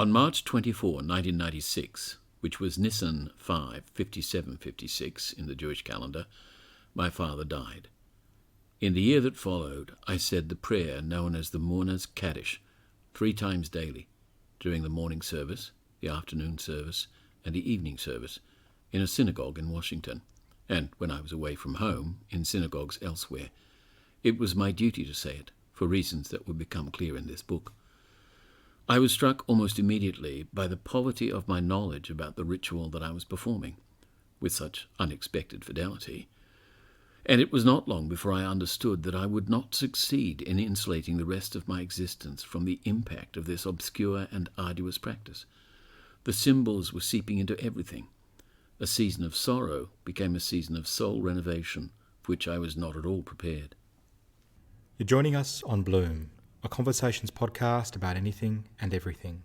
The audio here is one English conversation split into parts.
On March 24, 1996, which was Nisan 5, 5756 in the Jewish calendar, my father died. In the year that followed, I said the prayer known as the mourner's Kaddish 3 times daily, during the morning service, the afternoon service, and the evening service, in a synagogue in Washington, and when I was away from home, in synagogues elsewhere. It was my duty to say it, for reasons that would become clear in this book. I was struck almost immediately by the poverty of my knowledge about the ritual that I was performing, with such unexpected fidelity, and it was not long before I understood that I would not succeed in insulating the rest of my existence from the impact of this obscure and arduous practice. The symbols were seeping into everything. A season of sorrow became a season of soul renovation, for which I was not at all prepared. You're joining us on Bloom, a conversations podcast about anything and everything.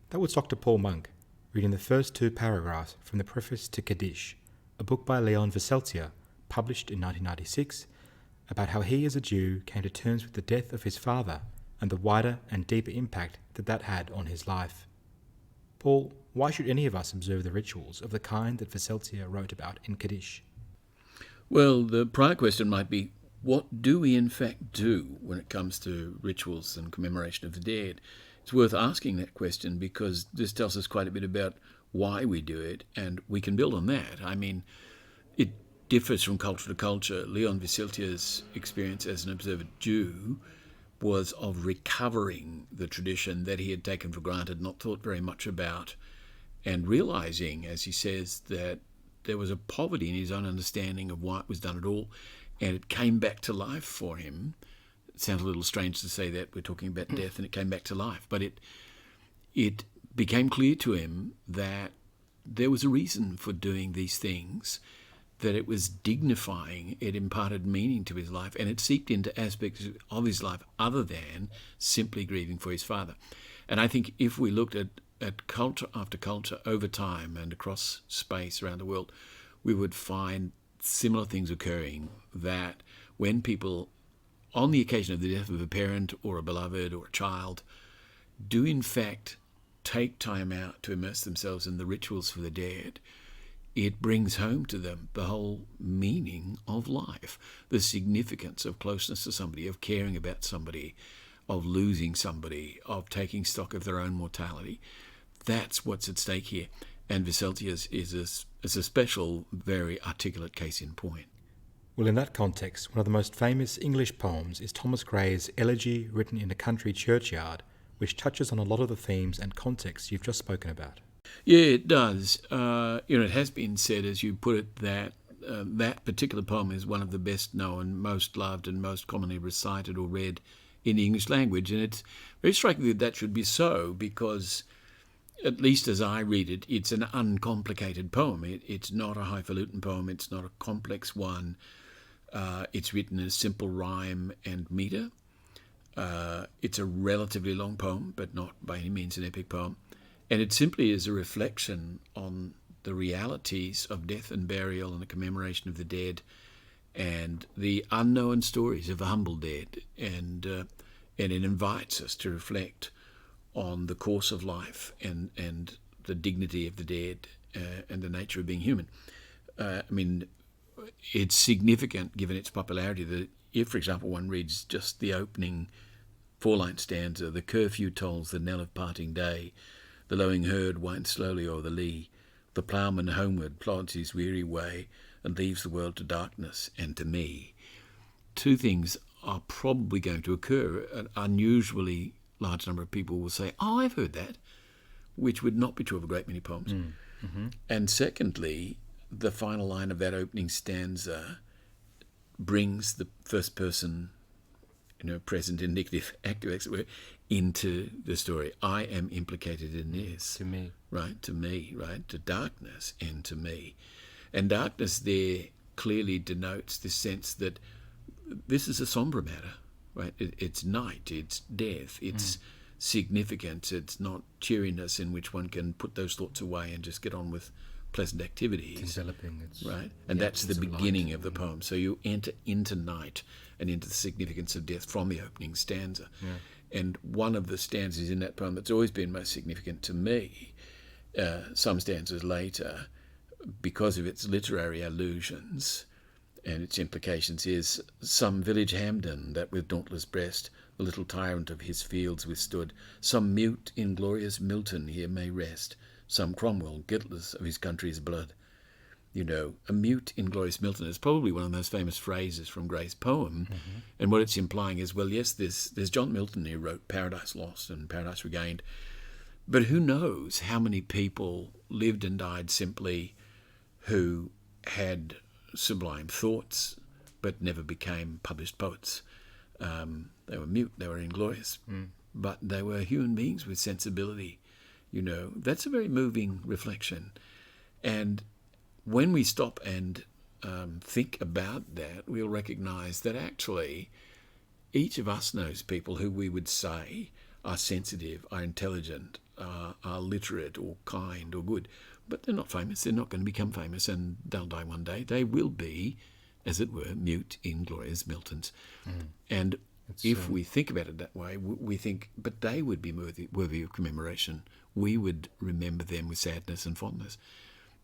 That was Dr. Paul Monk, reading the first 2 paragraphs from the preface to Kaddish, a book by Leon Wieseltier, published in 1996, about how he as a Jew came to terms with the death of his father and the wider and deeper impact that had on his life. Paul, why should any of us observe the rituals of the kind that Wieseltier wrote about in Kaddish? Well, the prior question might be, what do we in fact do when it comes to rituals and commemoration of the dead? It's worth asking that question because this tells us quite a bit about why we do it, and we can build on that. I mean, it differs from culture to culture. Leon Wieseltier's experience as an observant Jew was of recovering the tradition that he had taken for granted, not thought very much about, and realizing, as he says, that there was a poverty in his own understanding of why it was done at all, and it came back to life for him. It sounds a little strange to say that we're talking about death and it came back to life, but it became clear to him that there was a reason for doing these things, that it was dignifying, it imparted meaning to his life, and it seeped into aspects of his life other than simply grieving for his father. And I think if we looked at culture after culture over time and across space around the world, we would find similar things occurring, that when people, on the occasion of the death of a parent or a beloved or a child, do in fact take time out to immerse themselves in the rituals for the dead, it brings home to them the whole meaning of life, the significance of closeness to somebody, of caring about somebody, of losing somebody, of taking stock of their own mortality. That's what's at stake here. And Wieseltier is a special, very articulate case in point. Well, in that context, one of the most famous English poems is Thomas Gray's Elegy written in a country churchyard, which touches on a lot of the themes and contexts you've just spoken about. Yeah, it does. It has been said, as you put it, that that particular poem is one of the best known, most loved and most commonly recited or read in the English language. And it's very striking that should be so, because at least as I read it, it's an uncomplicated poem. It's not a highfalutin poem. It's not a complex one. It's written in simple rhyme and metre. It's a relatively long poem, but not by any means an epic poem. And it simply is a reflection on the realities of death and burial and the commemoration of the dead and the unknown stories of the humble dead. And it invites us to reflect on the course of life and the dignity of the dead and the nature of being human. It's significant, given its popularity, that if, for example, one reads just the opening 4-line stanza, "The curfew tolls the knell of parting day, the lowing herd winds slowly o'er the lea, the ploughman homeward plods his weary way and leaves the world to darkness and to me," 2 things are probably going to occur. An unusually large number of people will say, "Oh, I've heard that," which would not be true of a great many poems. Mm-hmm. And secondly, the final line of that opening stanza brings the first person, present, indicative, active, as it were, into the story. I am implicated in this. To me. Right, to me, right, to darkness and to me. And darkness there clearly denotes this sense that this is a sombre matter, right? It's night, it's death, it's significance, it's not cheeriness in which one can put those thoughts away and just get on with pleasant activities. Developing. Right? And that's the beginning of the poem. So you enter into night and into the significance of death from the opening stanza. Yeah. And one of the stanzas in that poem that's always been most significant to me, some stanzas later, because of its literary allusions and its implications, is some village Hampden that with dauntless breast the little tyrant of his fields withstood, some mute inglorious Milton here may rest, some Cromwell guiltless of his country's blood. You know, a mute inglorious Milton is probably one of the most famous phrases from Gray's poem, and what it's implying is, well, yes, there's John Milton who wrote Paradise Lost and Paradise Regained, but who knows how many people lived and died simply who had sublime thoughts but never became published poets. They were mute, they were inglorious, but they were human beings with sensibility. You know, that's a very moving reflection. And when we stop and think about that, we'll recognise that actually each of us knows people who we would say are sensitive, are intelligent, are literate or kind or good, but they're not famous. They're not going to become famous, and they'll die one day. They will be, as it were, mute, inglorious Miltons. And if we think about it that way, we think, but they would be worthy of commemoration. We would remember them with sadness and fondness.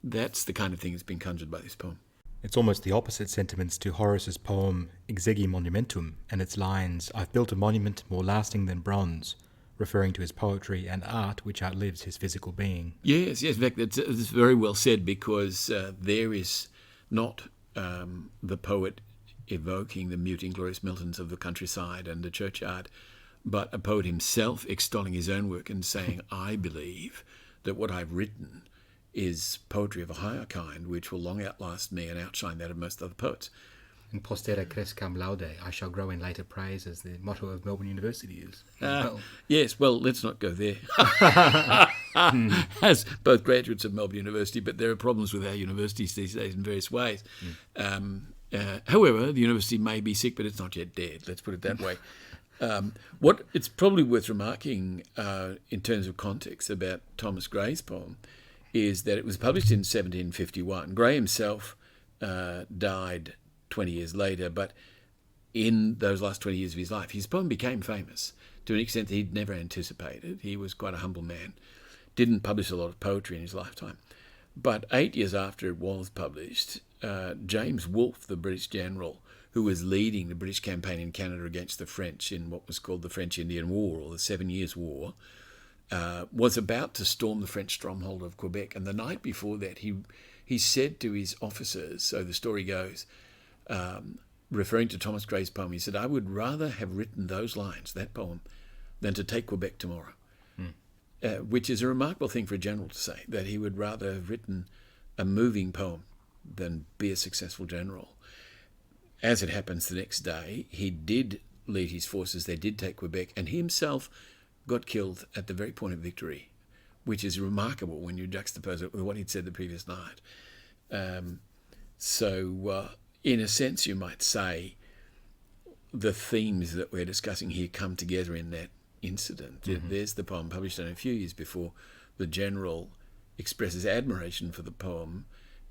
That's the kind of thing that's been conjured by this poem. It's almost the opposite sentiments to Horace's poem Exegi Monumentum and its lines, "I've built a monument more lasting than bronze," referring to his poetry and art which outlives his physical being. Yes. In fact, it's very well said, because there is not the poet evoking the mute inglorious Miltons of the countryside and the churchyard, but a poet himself extolling his own work and saying, I believe that what I've written is poetry of a higher kind, which will long outlast me and outshine that of most other poets. In postere crescam laude, I shall grow in later praise, as the motto of Melbourne University is. Yes, well, let's not go there. As both graduates of Melbourne University, but there are problems with our universities these days in various ways. However, the university may be sick, but it's not yet dead. Let's put it that way. What it's probably worth remarking in terms of context about Thomas Gray's poem is that it was published in 1751. Gray himself died 20 years later, but in those last 20 years of his life, his poem became famous to an extent that he'd never anticipated. He was quite a humble man, didn't publish a lot of poetry in his lifetime. But 8 years after it was published, James Wolfe, the British general, who was leading the British campaign in Canada against the French in what was called the French-Indian War, or the 7 Years' War, was about to storm the French stronghold of Quebec. And the night before that, he said to his officers, so the story goes, referring to Thomas Gray's poem, he said, I would rather have written those lines, that poem, than to take Quebec tomorrow. Which is a remarkable thing for a general to say, that he would rather have written a moving poem than be a successful general. As it happens, the next day, he did lead his forces, they did take Quebec, and he himself got killed at the very point of victory, which is remarkable when you juxtapose it with what he'd said the previous night. So, in a sense, you might say the themes that we're discussing here come together in that incident. There's the poem published only a few years before. The general expresses admiration for the poem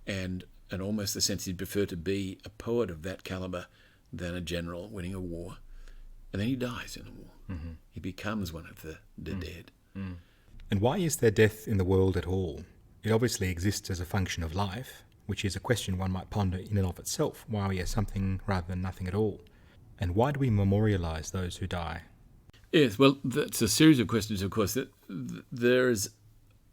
and almost the sense he'd prefer to be a poet of that calibre than a general winning a war. And then he dies in the war. He becomes one of the dead. And why is there death in the world at all? It obviously exists as a function of life, which is a question one might ponder in and of itself. Why we are something rather than nothing at all? And why do we memorialise those who die? Yes, well, that's a series of questions, of course. There's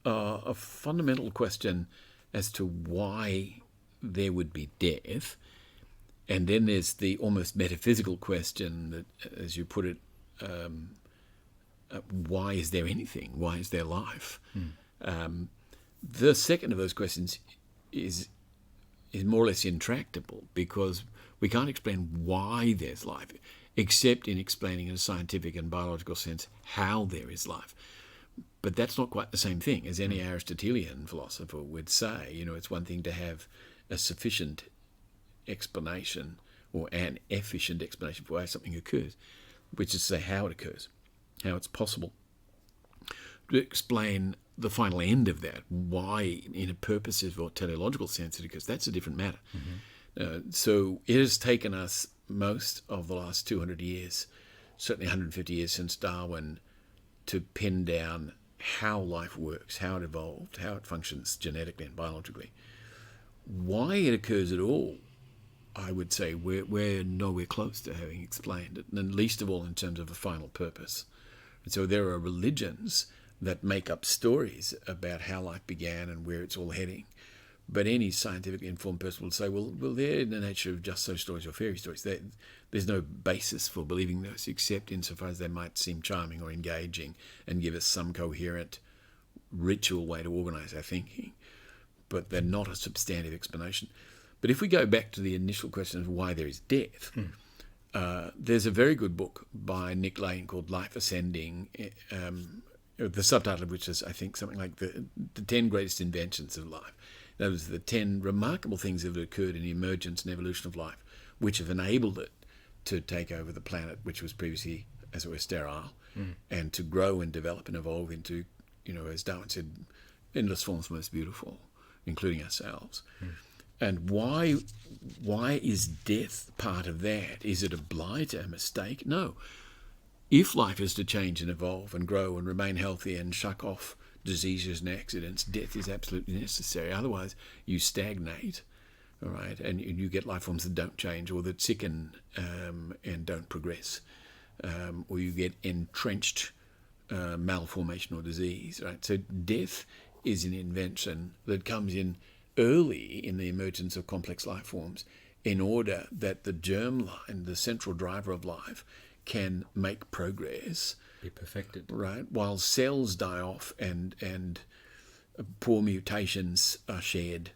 a fundamental question as to why there would be death. And then there's the almost metaphysical question that, as you put it, why is there anything? Why is there life? The second of those questions is more or less intractable, because we can't explain why there's life, except in explaining in a scientific and biological sense how there is life. But that's not quite the same thing, as any Aristotelian philosopher would say. You know, it's one thing to have a sufficient explanation or an efficient explanation for why something occurs, which is to say how it occurs, how it's possible to explain the final end of that, why in a purposive or teleological sense it occurs. That's a different matter. So it has taken us most of the last 200 years certainly 150 years since Darwin, to pin down how life works, how it evolved, how it functions genetically and biologically. Why it occurs at all, I would say we're nowhere close to having explained it, and least of all in terms of a final purpose. And so there are religions that make up stories about how life began and where it's all heading. But any scientifically informed person will say, well, they're in the nature of just so stories or fairy stories. There's no basis for believing those, except insofar as they might seem charming or engaging and give us some coherent ritual way to organise our thinking. But they're not a substantive explanation. But if we go back to the initial question of why there is death, there's a very good book by Nick Lane called Life Ascending, the subtitle of which is, I think, something like the 10 greatest inventions of life. Those are the 10 remarkable things that have occurred in the emergence and evolution of life, which have enabled it to take over the planet, which was previously, as it were, sterile, and to grow and develop and evolve into, as Darwin said, endless forms most beautiful, including ourselves. And why is death part of that? Is it a blight, a mistake? No. If life is to change and evolve and grow and remain healthy and shuck off diseases and accidents, death is absolutely necessary. Otherwise, you stagnate, all right, and you get life forms that don't change or that sicken and don't progress, or you get entrenched malformation or disease, right? So death is an invention that comes in early in the emergence of complex life forms in order that the germline, the central driver of life, can make progress, be perfected, right? While cells die off and poor mutations are shared,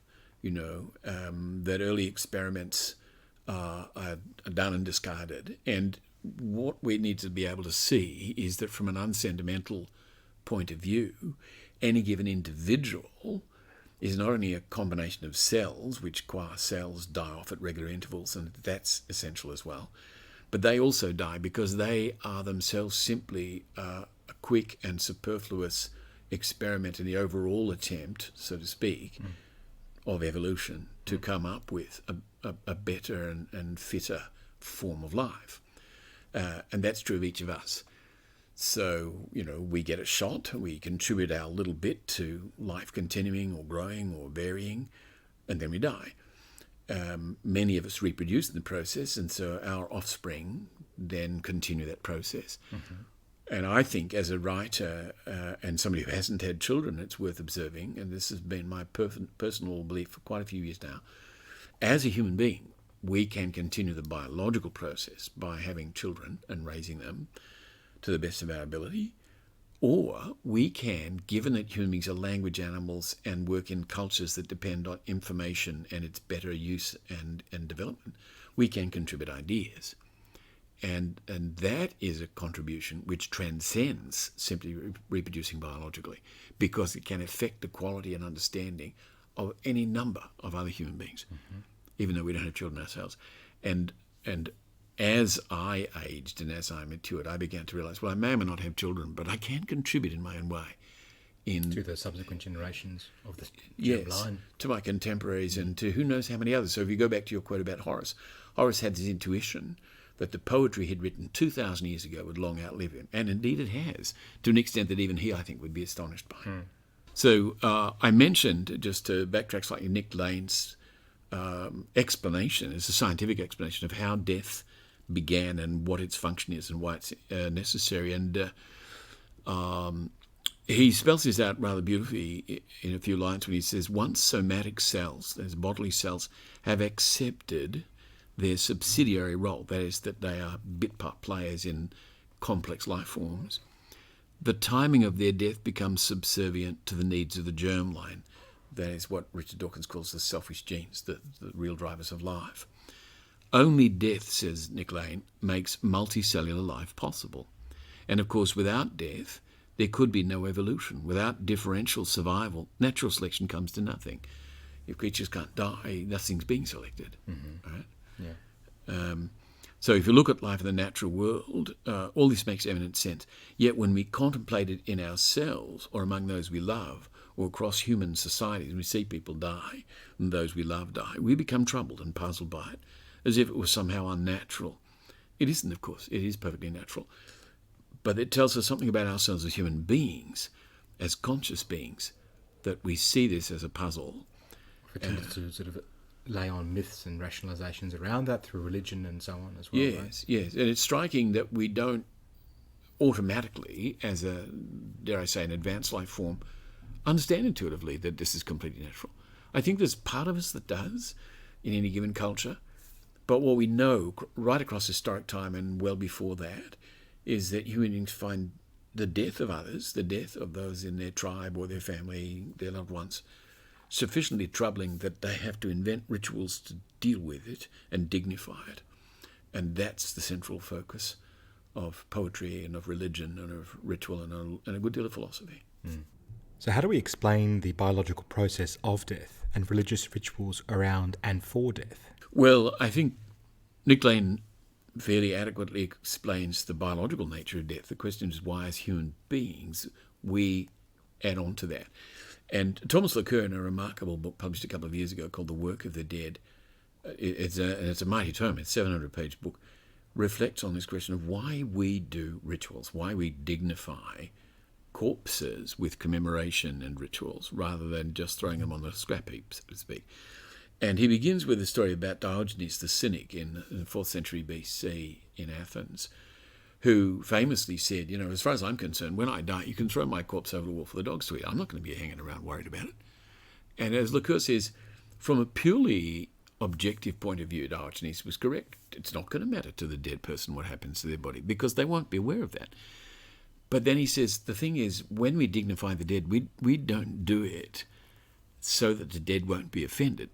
that early experiments are done and discarded. And what we need to be able to see is that from an unsentimental point of view, any given individual is not only a combination of cells, which qua cells die off at regular intervals, and that's essential as well, but they also die because they are themselves simply a quick and superfluous experiment in the overall attempt, so to speak, of evolution to come up with a better and fitter form of life. And that's true of each of us. So, we get a shot, we contribute our little bit to life continuing or growing or varying, and then we die. Many of us reproduce in the process, and so our offspring then continue that process. And I think as a writer and somebody who hasn't had children, it's worth observing, and this has been my personal belief for quite a few years now, as a human being, we can continue the biological process by having children and raising them to the best of our ability, or we can, given that human beings are language animals and work in cultures that depend on information and its better use and development, we can contribute ideas. And that is a contribution which transcends simply reproducing biologically, because it can affect the quality and understanding of any number of other human beings, even though we don't have children ourselves. And as I aged and as I matured, I began to realise, well, I may or may not have children, but I can contribute in my own way. To the subsequent generations of the line. To my contemporaries and to who knows how many others. So if you go back to your quote about Horace had this intuition that the poetry he'd written 2,000 years ago would long outlive him. And indeed it has, to an extent that even he, I think, would be astonished by. So I mentioned, just to backtrack slightly, Nick Lane's explanation, is a scientific explanation of how death began and what its function is and why it's necessary. And he spells this out rather beautifully in a few lines when he says, once somatic cells, those bodily cells, have accepted their subsidiary role, that is, that they are bit part players in complex life forms, the timing of their death becomes subservient to the needs of the germline. That is what Richard Dawkins calls the selfish genes, the real drivers of life. Only death, says Nick Lane, makes multicellular life possible. And of course, without death, there could be no evolution. Without differential survival, natural selection comes to nothing. If creatures can't die, nothing's being selected. Right? Yeah. So if you look at life in the natural world, all this makes eminent sense. Yet when we contemplate it in ourselves or among those we love or across human societies, and we see people die and those we love die, we become troubled and puzzled by it, as if it was somehow unnatural. It isn't, of course. It is perfectly natural. But it tells us something about ourselves as human beings, as conscious beings, that we see this as a puzzle. We tend to sort of lay on myths and rationalizations around that through religion and so on as well. Yes, right? yes. And it's striking that we don't automatically, as a, dare I say, an advanced life form, understand intuitively that this is completely natural. I think there's part of us that does in any given culture, but what we know right across historic time and well before that is that human beings find the death of others, the death of those in their tribe or their family, their loved ones, sufficiently troubling that they have to invent rituals to deal with it and dignify it. And that's the central focus of poetry and of religion and of ritual and a good deal of philosophy. Mm. So how do we explain the biological process of death and religious rituals around and for death? Well, I think Nick Lane fairly adequately explains the biological nature of death. The question is why, as human beings, we add on to that. And Thomas Laqueur, in a remarkable book published a couple of years ago called The Work of the Dead, it's a mighty tome, it's a 700-page book, reflects on this question of why we do rituals, why we dignify corpses with commemoration and rituals rather than just throwing them on the scrap heap, so to speak. And he begins with a story about Diogenes the Cynic in the 4th century BC in Athens, who famously said, you know, as far as I'm concerned, when I die, you can throw my corpse over the wall for the dogs to eat. I'm not going to be hanging around worried about it. And as Laqueur says, from a purely objective point of view, Diogenes was correct. It's not going to matter to the dead person what happens to their body because they won't be aware of that. But then he says, the thing is, when we dignify the dead, we don't do it so that the dead won't be offended.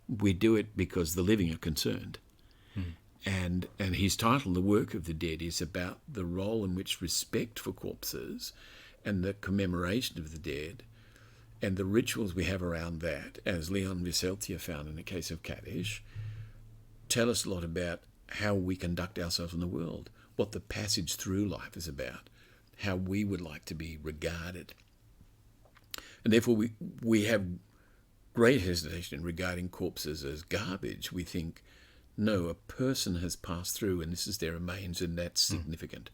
We do it because the living are concerned. And his title, The Work of the Dead, is about the role in which respect for corpses and the commemoration of the dead and the rituals we have around that, as Leon Wieseltier found in the case of Kaddish, tell us a lot about how we conduct ourselves in the world, what the passage through life is about, how we would like to be regarded. And therefore we have great hesitation regarding corpses as garbage. We think, no, a person has passed through and this is their remains and that's significant.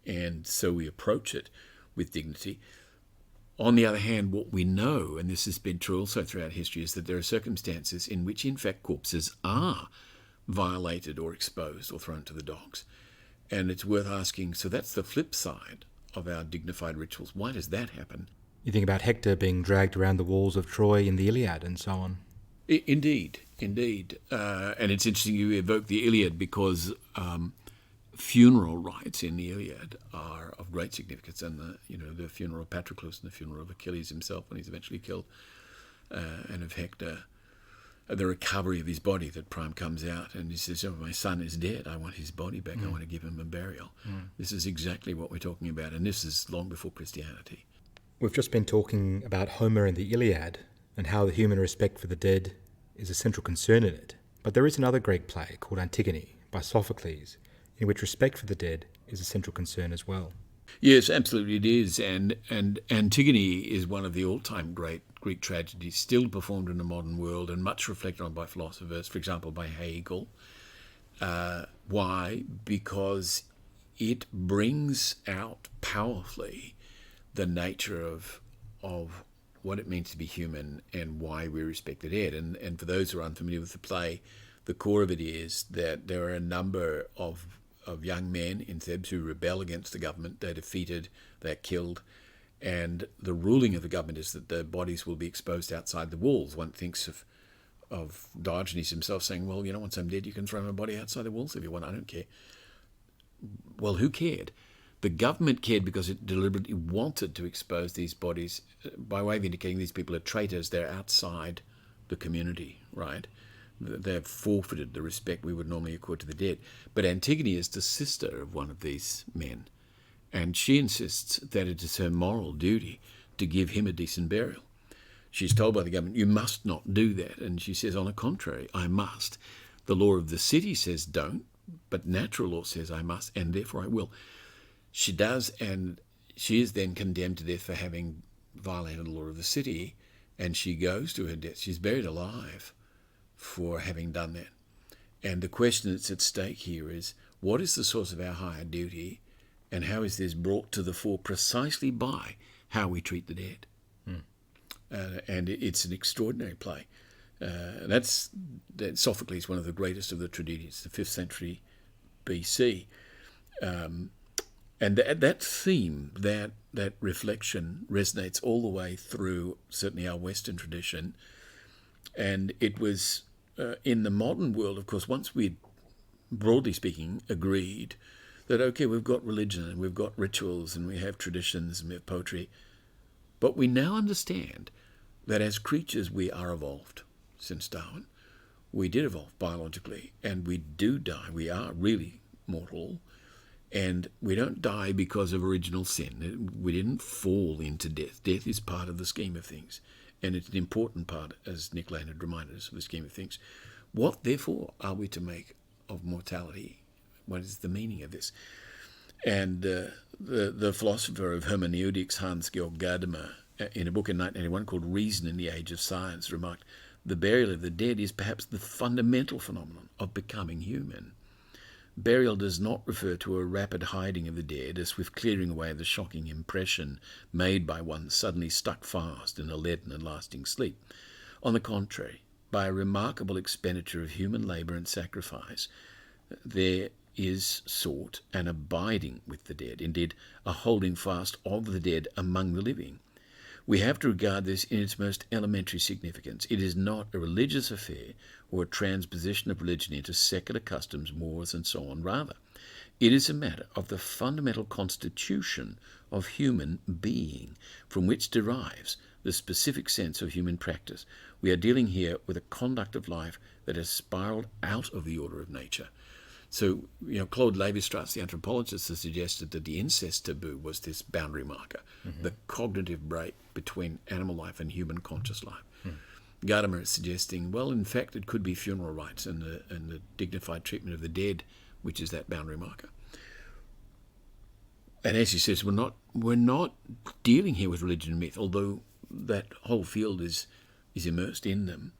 And so we approach it with dignity. On the other hand, what we know, and this has been true also throughout history, is that there are circumstances in which, in fact, corpses are violated or exposed or thrown to the dogs. And it's worth asking, so that's the flip side of our dignified rituals. Why does that happen? You think about Hector being dragged around the walls of Troy in the Iliad and so on. Indeed. And it's interesting you evoke the Iliad because funeral rites in the Iliad are of great significance, and the funeral of Patroclus and the funeral of Achilles himself when he's eventually killed, and of Hector, the recovery of his body, that Prime comes out and he says, oh, my son is dead, I want his body back, I want to give him a burial. This is exactly what we're talking about, and this is long before Christianity. We've just been talking about Homer and the Iliad and how the human respect for the dead is a central concern in it. But there is another Greek play called Antigone by Sophocles, in which respect for the dead is a central concern as well. Yes, absolutely it is. And Antigone is one of the all-time great Greek tragedies, still performed in the modern world and much reflected on by philosophers, for example, by Hegel. Why? Because it brings out powerfully the nature of what it means to be human and why we respect the dead. And for those who are unfamiliar with the play, the core of it is that there are a number of young men in Thebes who rebel against the government. They're defeated, they're killed, and the ruling of the government is that their bodies will be exposed outside the walls. One thinks of Diogenes himself saying, well, once I'm dead, you can throw my body outside the walls if you want, I don't care. Well, who cared? The government cared because it deliberately wanted to expose these bodies by way of indicating these people are traitors. They're outside the community, right? They've forfeited the respect we would normally accord to the dead. But Antigone is the sister of one of these men, and she insists that it is her moral duty to give him a decent burial. She's told by the government, you must not do that. And she says, on the contrary, I must. The law of the city says don't, but natural law says I must, and therefore I will. She does, and she is then condemned to death for having violated the law of the city, and she goes to her death. She's buried alive for having done that. And the question that's at stake here is, what is the source of our higher duty, and how is this brought to the fore precisely by how we treat the dead? And it's an extraordinary play. That's Sophocles, one of the greatest of the tragedians, the 5th century BC. And that theme, that reflection resonates all the way through certainly our Western tradition. And it was in the modern world, of course, once we'd, broadly speaking, agreed that, okay, we've got religion and we've got rituals and we have traditions and we have poetry, but we now understand that as creatures we are evolved. Since Darwin, we did evolve biologically, and we do die. We are really mortal, and we don't die because of original sin. We didn't fall into death. Death is part of the scheme of things, and it's an important part, as Nick Lane had reminded us, of the scheme of things. What, therefore, are we to make of mortality? What is the meaning of this? And the philosopher of hermeneutics, Hans-Georg Gadamer, in a book in 1981 called Reason in the Age of Science, remarked, the burial of the dead is perhaps the fundamental phenomenon of becoming human. Burial does not refer to a rapid hiding of the dead, a swift clearing away of the shocking impression made by one suddenly stuck fast in a leaden and lasting sleep. On the contrary, by a remarkable expenditure of human labour and sacrifice, there is sought an abiding with the dead, indeed a holding fast of the dead among the living. We have to regard this in its most elementary significance. It is not a religious affair or a transposition of religion into secular customs, mores, and so on. Rather, it is a matter of the fundamental constitution of human being, from which derives the specific sense of human practice. We are dealing here with a conduct of life that has spiraled out of the order of nature. So, Claude Lévi-Strauss, the anthropologist, has suggested that the incest taboo was this boundary marker, the cognitive break between animal life and human conscious life. Gadamer is suggesting, well, in fact, it could be funeral rites and the dignified treatment of the dead, which is that boundary marker. And as he says, we're not dealing here with religion and myth, although that whole field is immersed in them.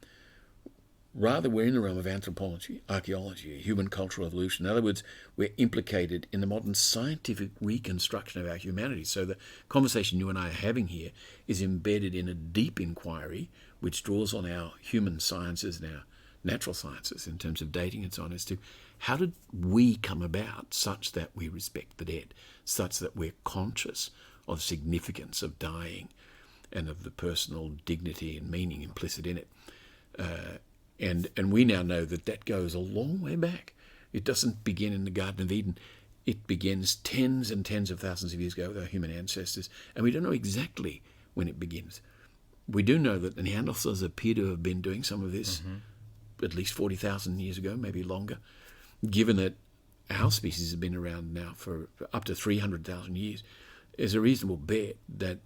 Rather, we're in the realm of anthropology, archaeology, human cultural evolution. In other words, we're implicated in the modern scientific reconstruction of our humanity. So the conversation you and I are having here is embedded in a deep inquiry which draws on our human sciences and our natural sciences in terms of dating and so on as to how did we come about such that we respect the dead, such that we're conscious of significance of dying and of the personal dignity and meaning implicit in it. And we now know that goes a long way back. It doesn't begin in the Garden of Eden. It begins tens and tens of thousands of years ago with our human ancestors, and we don't know exactly when it begins. We do know that the Neanderthals appear to have been doing some of this at least 40,000 years ago, maybe longer, given that our species have been around now for up to 300,000 years. There's a reasonable bet that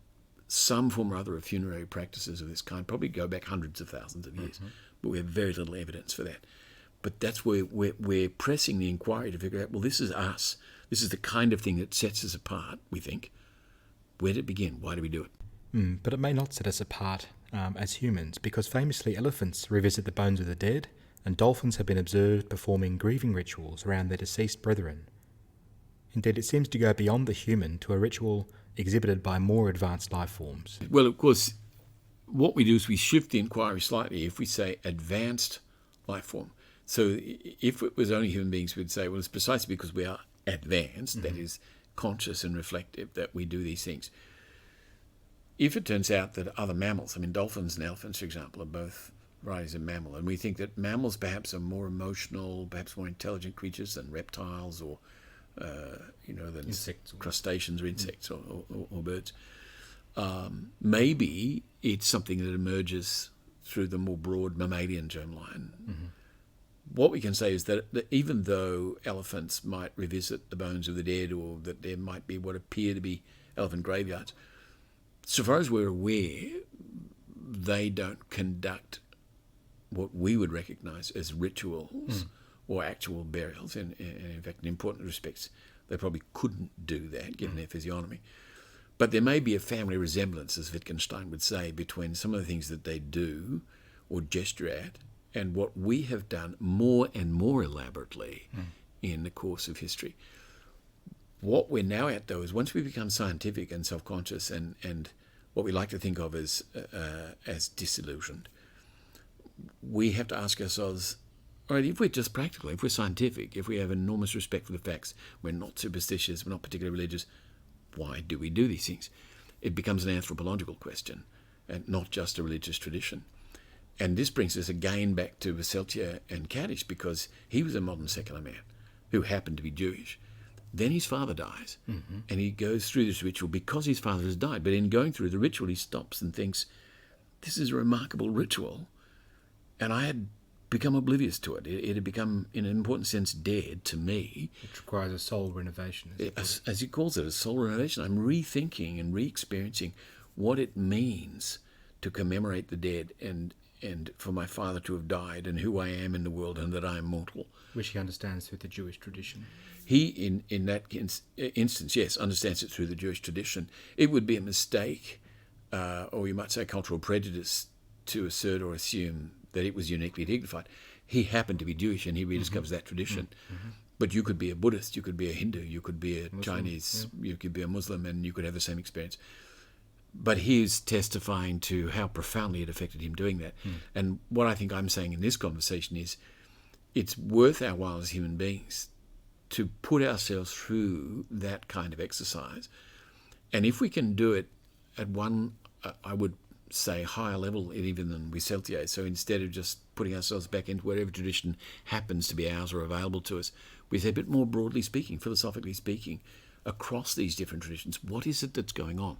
some form or other of funerary practices of this kind probably go back hundreds of thousands of years. But we have very little evidence for that. But that's where we're pressing the inquiry to figure out, well, this is us. This is the kind of thing that sets us apart, we think. Where did it begin? Why do we do it? But it may not set us apart as humans, because famously elephants revisit the bones of the dead, and dolphins have been observed performing grieving rituals around their deceased brethren. Indeed, it seems to go beyond the human to a ritual exhibited by more advanced life forms. Well, of course, what we do is we shift the inquiry slightly if we say advanced life form. So if it was only human beings, we'd say, well, it's precisely because we are advanced, that is conscious and reflective, that we do these things. If it turns out that other mammals, dolphins and elephants, for example, are both varieties of mammal, and we think that mammals perhaps are more emotional, perhaps more intelligent creatures than reptiles or, than insects, crustaceans or insects or birds, maybe it's something that emerges through the more broad mammalian germline. What we can say is that even though elephants might revisit the bones of the dead, or that there might be what appear to be elephant graveyards, so far as we're aware, they don't conduct what we would recognise as rituals or actual burials. And in fact, in important respects, they probably couldn't do that, given their physiognomy. But there may be a family resemblance, as Wittgenstein would say, between some of the things that they do or gesture at and what we have done more and more elaborately in the course of history. What we're now at, though, is once we become scientific and self-conscious and what we like to think of as disillusioned, we have to ask ourselves, all right, if we're just practical, if we're scientific, if we have enormous respect for the facts, we're not superstitious, we're not particularly religious, why do we do these things? It becomes an anthropological question and not just a religious tradition. And this brings us again back to Veseltia and Kaddish, because he was a modern secular man who happened to be Jewish. Then his father dies, and he goes through this ritual because his father has died. But in going through the ritual, he stops and thinks, this is a remarkable ritual. And I had become oblivious to it. It had become, in an important sense, dead to me. It requires a soul renovation. As he calls it, a soul renovation. I'm rethinking and re-experiencing what it means to commemorate the dead and for my father to have died and who I am in the world and that I am mortal. Which he understands through the Jewish tradition. He, in that instance, yes, understands it through the Jewish tradition. It would be a mistake, or you might say cultural prejudice, to assert or assume that it was uniquely dignified. He happened to be Jewish and he rediscovers that tradition. But you could be a Buddhist, you could be a Hindu, you could be a Muslim, Chinese, you could be a Muslim, and you could have the same experience. But he's testifying to how profoundly it affected him doing that. And what I think I'm saying in this conversation is it's worth our while as human beings to put ourselves through that kind of exercise. And if we can do it at one, I would say, higher level even than Veseltia, so instead of just putting ourselves back into whatever tradition happens to be ours or available to us, we say a bit more broadly speaking, philosophically speaking, across these different traditions, what is it that's going on?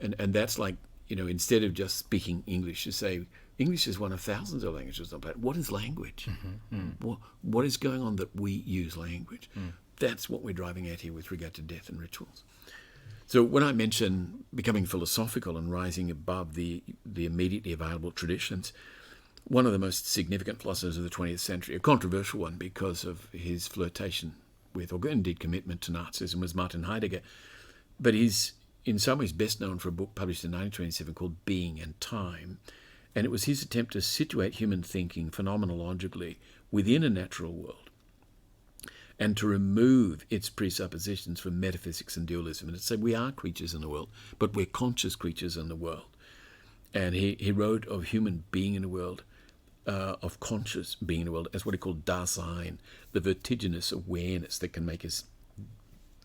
And that's like, instead of just speaking English, you say, English is one of thousands of languages on the planet. What is language? What is going on that we use language? That's what we're driving at here with regard to death and rituals. So when I mention becoming philosophical and rising above the immediately available traditions, one of the most significant philosophers of the 20th century, a controversial one because of his flirtation with, or indeed commitment to Nazism, was Martin Heidegger. But he's in some ways best known for a book published in 1927 called Being and Time. And it was his attempt to situate human thinking phenomenologically within a natural world and to remove its presuppositions from metaphysics and dualism. And to say we are creatures in the world, but we're conscious creatures in the world. And he wrote of human being in the world, of conscious being in the world, as what he called Dasein, the vertiginous awareness that can make us,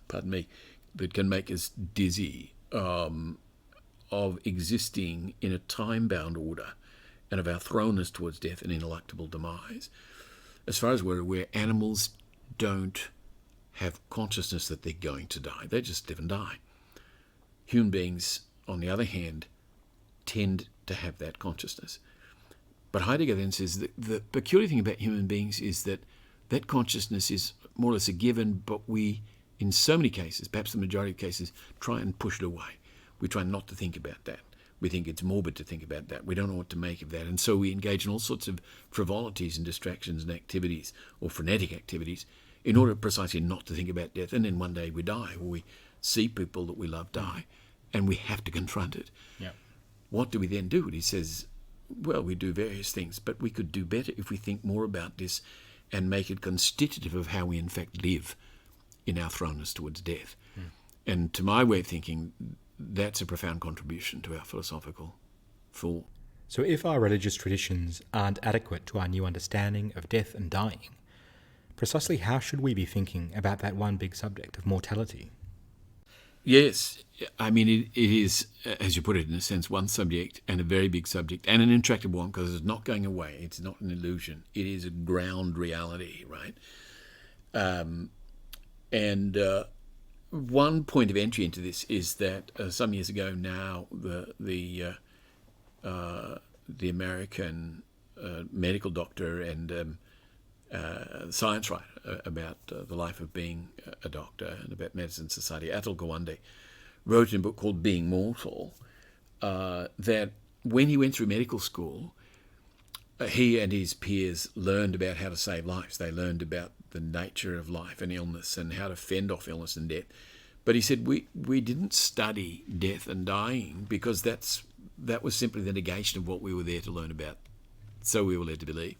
that can make us dizzy, of existing in a time-bound order and of our thrownness towards death and ineluctable demise. As far as we're aware, animals don't have consciousness that they're going to die. They just live and die. Human beings, on the other hand, tend to have that consciousness. But Heidegger then says that the peculiar thing about human beings is that that consciousness is more or less a given, but we, in so many cases, perhaps the majority of cases, try and push it away. We try not to think about that. We think it's morbid to think about that. We don't know what to make of that. And so we engage in all sorts of frivolities and distractions and activities, or frenetic activities, in order precisely not to think about death. And then one day we die, or we see people that we love die, and we have to confront it. Yeah. What do we then do? And he says, well, we do various things, but we could do better if we think more about this and make it constitutive of how we in fact live in our thrownness towards death. And to my way of thinking, that's a profound contribution to our philosophical thought. So if our religious traditions aren't adequate to our new understanding of death and dying, precisely how should we be thinking about that one big subject of mortality? Yes, I mean, it is, as you put it, in a sense, one subject and a very big subject and an intractable one, because it's not going away. It's not an illusion. It is a ground reality, right? One point of entry into this is that some years ago now, the American medical doctor and science writer about the life of being a doctor and about medicine society, Atul Gawande, wrote in a book called Being Mortal, that when he went through medical school, he and his peers learned about how to save lives. They learned about the nature of life and illness and how to fend off illness and death. But he said, we didn't study death and dying because that was simply the negation of what we were there to learn about so we were led to believe.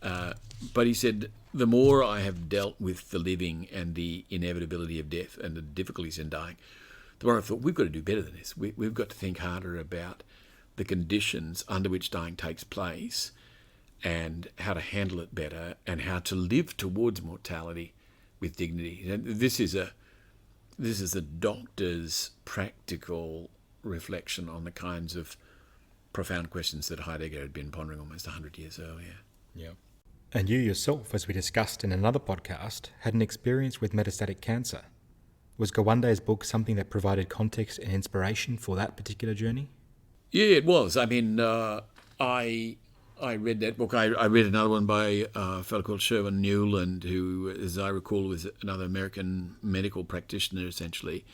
But he said, the more I have dealt with the living and the inevitability of death and the difficulties in dying, the more I thought, we've got to do better than this. We've got to think harder about the conditions under which dying takes place and how to handle it better and how to live towards mortality with dignity. And this is a doctor's practical reflection on the kinds of profound questions that Heidegger had been pondering almost 100 years earlier. Yeah. And you yourself, as we discussed in another podcast, had an experience with metastatic cancer. Was Gawande's book something that provided context and inspiration for that particular journey? Yeah, it was. I mean, I read that book. I read another one by a fellow called Sherwin Newland, who, as I recall, was another American medical practitioner, essentially.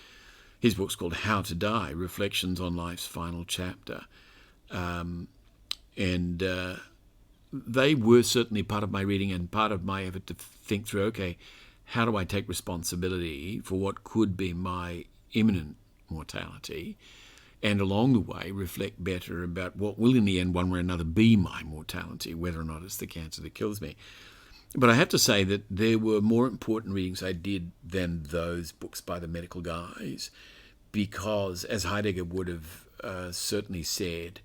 His book's called How to Die, Reflections on Life's Final Chapter. They were certainly part of my reading and part of my effort to think through, okay, how do I take responsibility for what could be my imminent mortality, and along the way reflect better about what will in the end one way or another be my mortality, whether or not it's the cancer that kills me. But I have to say that there were more important readings I did than those books by the medical guys, because, as Heidegger would have certainly said,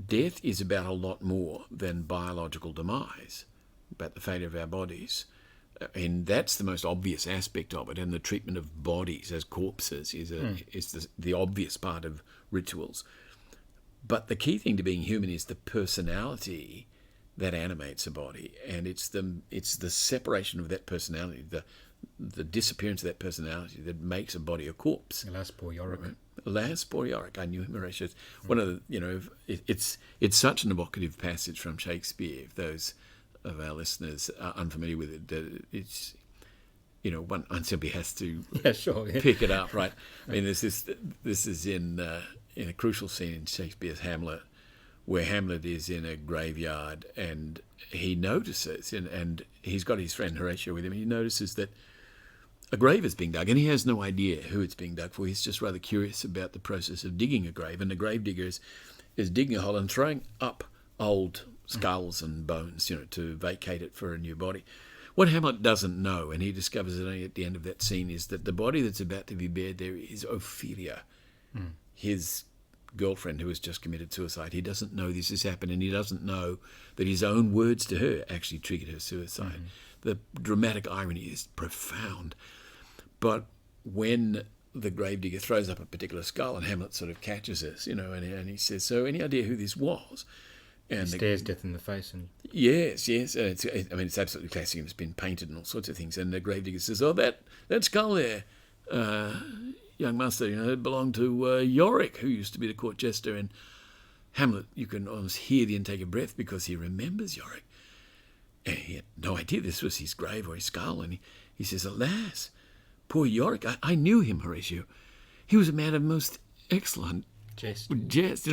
death is about a lot more than biological demise, about the fate of our bodies. And that's the most obvious aspect of it. And the treatment of bodies as corpses is the obvious part of rituals. But the key thing to being human is the personality that animates a body. And it's the separation of that personality, the disappearance of that personality that makes a body a corpse. Alas, poor Yorick. Right? Alas, poor Yorick. I knew him, Horatio. One of the, it's such an evocative passage from Shakespeare. If those of our listeners are unfamiliar with it, that it's, one simply has to pick it up, right? I mean, this is in a crucial scene in Shakespeare's Hamlet, where Hamlet is in a graveyard and he notices, and he's got his friend Horatio with him, and he notices that a grave is being dug, and he has no idea who it's being dug for. He's just rather curious about the process of digging a grave, and the grave digger is digging a hole and throwing up old skulls and bones, to vacate it for a new body. What Hamlet doesn't know, and he discovers it only at the end of that scene, is that the body that's about to be buried there is Ophelia, his girlfriend who has just committed suicide. He doesn't know this has happened, and he doesn't know that his own words to her actually triggered her suicide. The dramatic irony is profound. But when the gravedigger throws up a particular skull, and Hamlet sort of catches us, and he says, "So, any idea who this was?" And he stares death in the face. And yes. It's absolutely classic, and it's been painted and all sorts of things. And the gravedigger says, "Oh, that skull there, young master, it belonged to Yorick, who used to be the court jester." And Hamlet, you can almost hear the intake of breath because he remembers Yorick. And he had no idea this was his grave or his skull. And he says, "Alas, poor Yorick, I knew him, Horatio. He was a man of most excellent jest, and yes,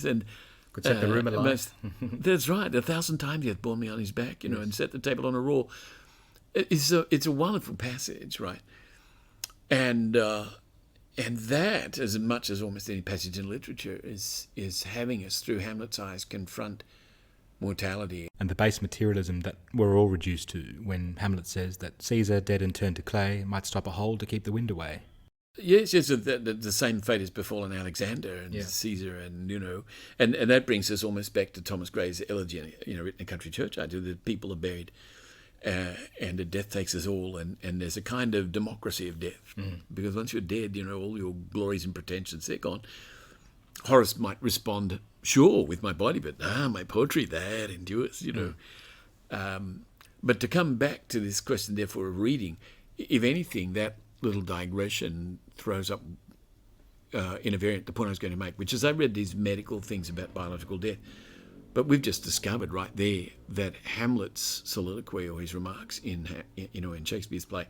and could set the room alight." That's right. 1,000 times he hath borne me on his back, and set the table on a roar. It's a wonderful passage, right? And that, as much as almost any passage in literature, is having us through Hamlet's eyes confront mortality. And the base materialism that we're all reduced to when Hamlet says that Caesar, dead and turned to clay, might stop a hole to keep the wind away. Yes, the same fate has befallen Alexander and Caesar, and and that brings us almost back to Thomas Gray's elegy, written in Country Churchyard. The people are buried, and the death takes us all, and there's a kind of democracy of death, because once you're dead, all your glories and pretensions, they're gone. Horace might respond, "Sure, with my body, but my poetry, that endures," But to come back to this question, therefore, of reading, if anything, that little digression throws up in a variant the point I was going to make, which is I read these medical things about biological death, but we've just discovered right there that Hamlet's soliloquy, or his remarks in Shakespeare's play,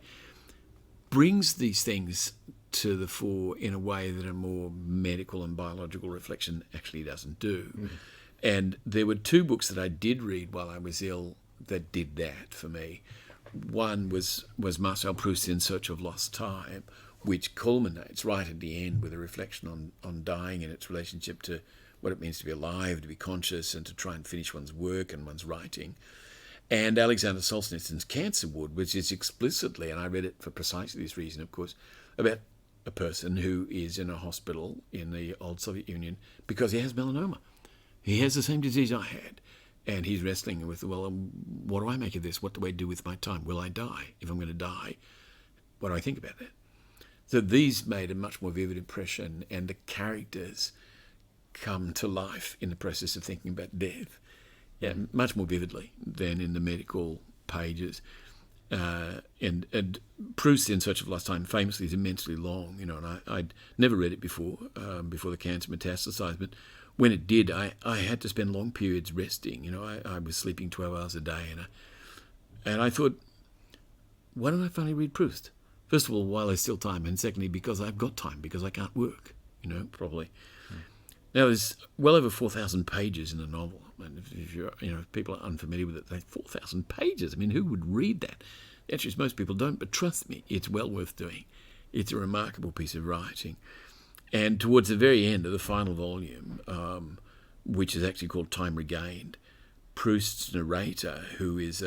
brings these things to the fore in a way that a more medical and biological reflection actually doesn't do. And there were two books that I did read while I was ill that did that for me. One was Marcel Proust's In Search of Lost Time, which culminates right at the end with a reflection on dying and its relationship to what it means to be alive, to be conscious, and to try and finish one's work and one's writing. And Alexander Solzhenitsyn's Cancer Wood, which is explicitly, and I read it for precisely this reason, of course, about a person who is in a hospital in the old Soviet Union because he has melanoma. He has the same disease I had. And he's wrestling with, well, what do I make of this? What do I do with my time? Will I die? If I'm going to die, what do I think about that? So these made a much more vivid impression, and the characters come to life in the process of thinking about death, much more vividly than in the medical pages. And Proust, In Search of Lost Time, famously is immensely long, and I'd never read it before the cancer metastasized, but when it did, I had to spend long periods resting. I was sleeping 12 hours a day, and I thought, why don't I finally read Proust? First of all, while there's still time, and secondly, because I've got time, because I can't work, probably. Now, there's well over 4,000 pages in the novel. And if people are unfamiliar with it, they 4,000 pages. I mean, who would read that? Actually, most people don't, but trust me, it's well worth doing. It's a remarkable piece of writing. And towards the very end of the final volume, which is actually called Time Regained, Proust's narrator, who is,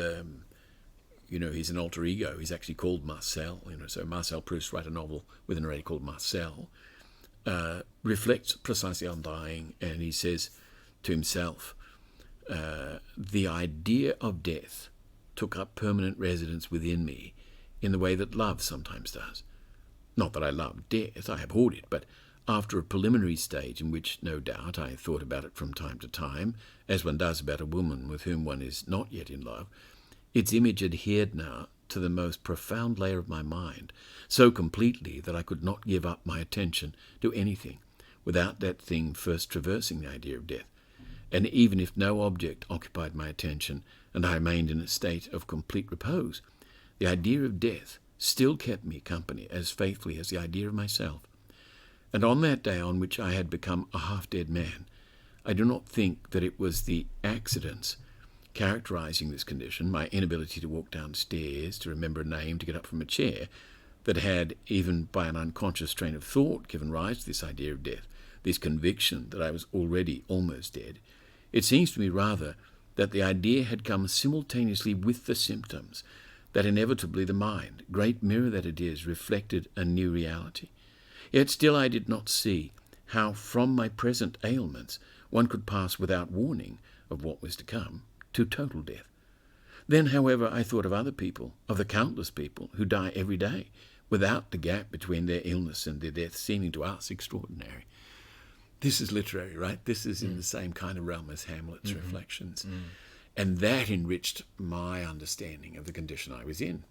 he's an alter ego. He's actually called Marcel. So Marcel Proust wrote a novel with a narrator called Marcel. Reflects precisely on dying, and he says to himself, the idea of death took up permanent residence within me in the way that love sometimes does. Not that I loved death, I abhorred it, but after a preliminary stage in which, no doubt, I thought about it from time to time, as one does about a woman with whom one is not yet in love, its image adhered now to the most profound layer of my mind, so completely that I could not give up my attention to anything without that thing first traversing the idea of death. And even if no object occupied my attention and I remained in a state of complete repose, the idea of death still kept me company as faithfully as the idea of myself. And on that day on which I had become a half-dead man, I do not think that it was the accidents characterizing this condition, my inability to walk downstairs, to remember a name, to get up from a chair, that had, even by an unconscious train of thought, given rise to this idea of death, this conviction that I was already almost dead. It seems to me rather that the idea had come simultaneously with the symptoms, that inevitably the mind, great mirror that it is, reflected a new reality. Yet still I did not see how from my present ailments one could pass without warning of what was to come to total death. Then, however, I thought of other people, of the countless people who die every day, without the gap between their illness and their death seeming to us extraordinary. This is literary, right? This is in the same kind of realm as Hamlet's reflections. And that enriched my understanding of the condition I was in.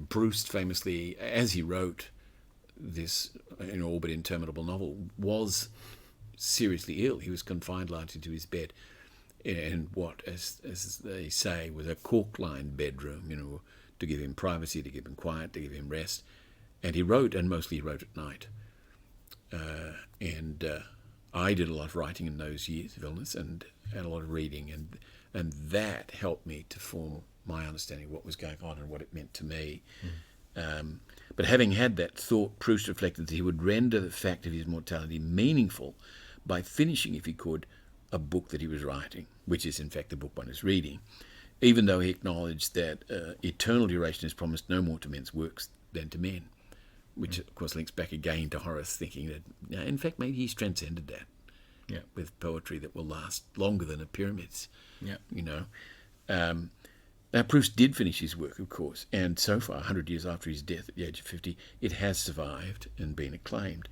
Proust famously, as he wrote this all but interminable novel, was seriously ill. He was confined largely to his bed in what, as they say, was a cork-lined bedroom, to give him privacy, to give him quiet, to give him rest. And he wrote, and mostly he wrote at night. I did a lot of writing in those years of illness and a lot of reading, and that helped me to form my understanding of what was going on and what it meant to me. But having had that thought, Proust reflected that he would render the fact of his mortality meaningful by finishing, if he could, a book that he was writing, which is in fact the book one is reading, even though he acknowledged that eternal duration is promised no more to men's works than to men, which of course links back again to Horace thinking that, in fact, maybe he's transcended that with poetry that will last longer than the pyramids. Now, Proust did finish his work, of course, and so far, 100 years after his death at the age of 50, it has survived and been acclaimed.